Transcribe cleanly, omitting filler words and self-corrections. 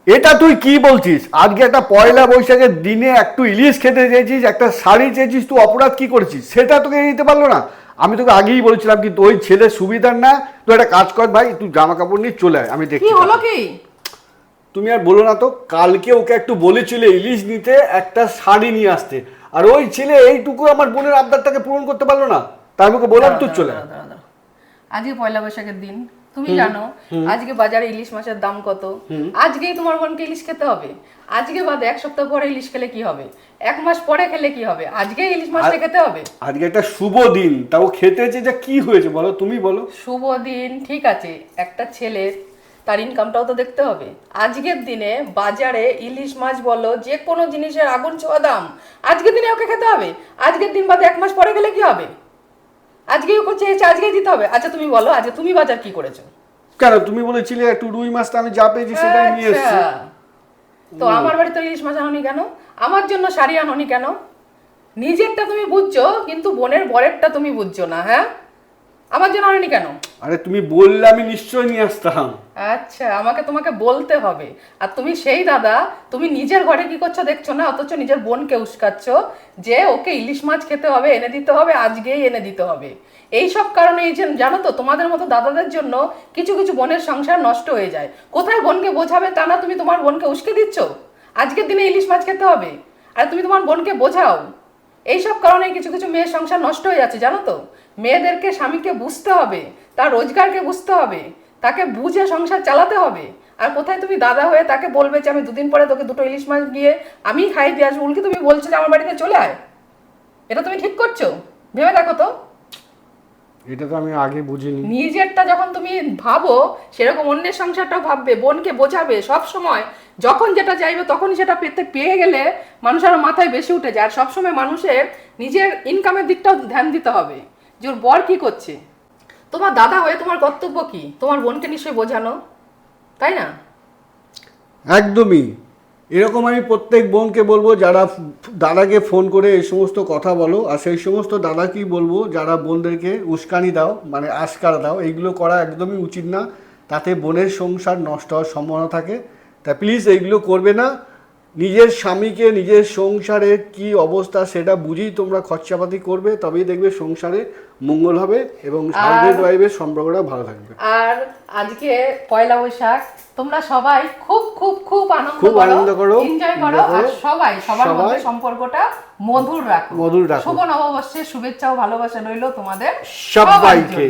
এটা তুই কি বলছিস? আজকে একটা পয়লা বৈশাখের দিনে একটু ইলিশ খেতে চেয়েছিস, একটা শাড়ি চেয়েছিস, তুই অপরাধ কি করেছিস সেটা তোকে দিতে পারলো না? আমি তোকে আগেই বলেছিলাম কিন্তু ওই ছেলের সুবিধার না, তুই একটা কাজ কর ভাই, তুই জামা কাপড় নিয়ে চলে আয়, আমি কি দেখছি। হলো কি? তুমি আর বলো না তো, কালকে ওকে একটু বলেছিলে ইলিশ নিতে, একটা শাড়ি নিয়ে আসতে, আর ওই ছেলে এইটুকু আমার বোনের আবদারটাকে পূরণ করতে পারলো না, তাই আমাকে বললাম তুই চলে আয়। দাঁড়াও। আজকে পয়লা বৈশাখের দিন, তুমি জানো আজকে বাজারে ইলিশ মাছের দাম কত? আজকেই তোমার বোনকে ইলিশ খেতে হবে। আজকে বাদে এক সপ্তাহ পরে ইলিশ খেলে কি হবে? এক মাস পরে খেলে কি হবে? আজকেই ইলিশ মাছটা খেতে হবে। আজকে একটা শুভ দিন, তাও খেতে চেয়ে যা কি হয়েছে বলো, তুমি বলো। শুভ দিন ঠিক আছে, একটা ছেলের তার ইনকামটাও তো দেখতে হবে। আজকের দিনে বাজারে ইলিশ মাছ বলো, যে কোনো জিনিসের আগুন ছোঁয়া দাম। আজকের দিনে ওকে খেতে হবে। আজকের দিন বাদে এক মাস পরে গেলে কি হবে? আজকেই ওকে চেয়েছে, আজকেই দিতে হবে। আচ্ছা তুমি বলো, আজকে তুমি বাজার কি করেছো? কেন তুমি বলেছিলে একটু রুই মাছটা আমি যা পেয়েছি সেটাই নিয়ে এসেছি। আচ্ছা, তো আমার বাড়িতে ইলিশ মাছ আনোনি কেন? আমার জন্য শাড়ি আনোনি কেন? নিজেরটা তুমি বুঝছো কিন্তু বোনের বরেরটা তুমি বুঝছো না, হ্যাঁ? আমার জন্য আনোনি কেন? আরে তুমি বললে আমি নিশ্চয়ই নিয়ে আসতাম। আচ্ছা, আমাকে তোমাকে বলতে হবে। আর তুমি সেই দাদা, তুমি নিজের ঘরে কি করছো দেখছো না, অথচ নিজের বোনকে উস্কাচ্ছ যে ওকে ইলিশ মাছ খেতে হবে, এনে দিতে হবে, আজকেই এনে দিতে হবে। এই সব কারণে এই যে জানো তো, তোমাদের মতো দাদাদের জন্য কিছু কিছু বোনের সংসার নষ্ট হয়ে যায়। কোথায় বোনকে বোঝাবে তা না, তুমি তোমার বোনকে উস্কে দিচ্ছ আজকের দিনে ইলিশ মাছ খেতে হবে, আর তুমি তোমার বোনকে বোঝাও। এইসব কারণে কিছু কিছু মেয়ের সংসার নষ্ট হয়ে যাচ্ছে জানো তো। মেয়েদেরকে স্বামীকে বুঝতে হবে, তার রোজগারকে বুঝতে হবে, তাকে বুঝে সংসার চালাতে হবে। আর কোথায় তুমি দাদা হয়ে তাকে বলবে যে আমি দুদিন পরে তোকে দুটো ইলিশ মাছ গিয়ে আমি খাই দিয়ে আসবো, উল্কি তুমি বলছো যে আমার বাড়িতে চলে আয়। এটা তুমি ঠিক করছো? ভেবে দেখো তো। এটা তো আমি আগে বুঝিনি। নিজেরটা যখন তুমি ভাবো, সেরকম অন্যের সংসারটাও ভাববে, বোনকে বোঝাবে সব সময়। যখন যেটা চাইবে তখনই সেটা পেয়ে গেলে মানুষের মাথায় বেশি উঠে যায়। আর সবসময় মানুষের নিজের ইনকামের দিকটাও ধ্যান দিতে হবে যে ওর বর কি করছে। তোমার দাদা হয়ে তোমার কর্তব্য কি? তোমার বোনকে নিশ্চয়ই বোঝানো, তাই না? একদমই। এরকম আমি প্রত্যেক বোনকে বলবো যারা দাদাকে ফোন করে এই সমস্ত কথা বলো, আর সেই সমস্ত দাদাকেই বলবো যারা বোনদেরকে উস্কানি দাও, মানে আশকারা দাও, এইগুলো করা একদমই উচিত না। তাতে বোনের সংসার নষ্ট হওয়ার সম্ভাবনা থাকে। তা প্লিজ এইগুলো করবে না। নিজের স্বামীকে নিজের সংসারের কি অবস্থা সেটা বুঝেই তোমরা খরচাপাতি করবে, তবেই দেখবে সংসারে মঙ্গল হবে এবং হাজবেন্ড ওয়াইফের সম্পর্কটা ভালো থাকবে। আর আজকে পয়লা বৈশাখ, তোমরা সবাই খুব খুব খুব আনন্দ করো, এনজয় করো, আর সবার মধ্যে সম্পর্কটা মধুর রাখো। মধুর রাখো। শুভ নববর্ষের শুভেচ্ছা ও ভালোবাসা রইলো তোমাদের সবাইকে।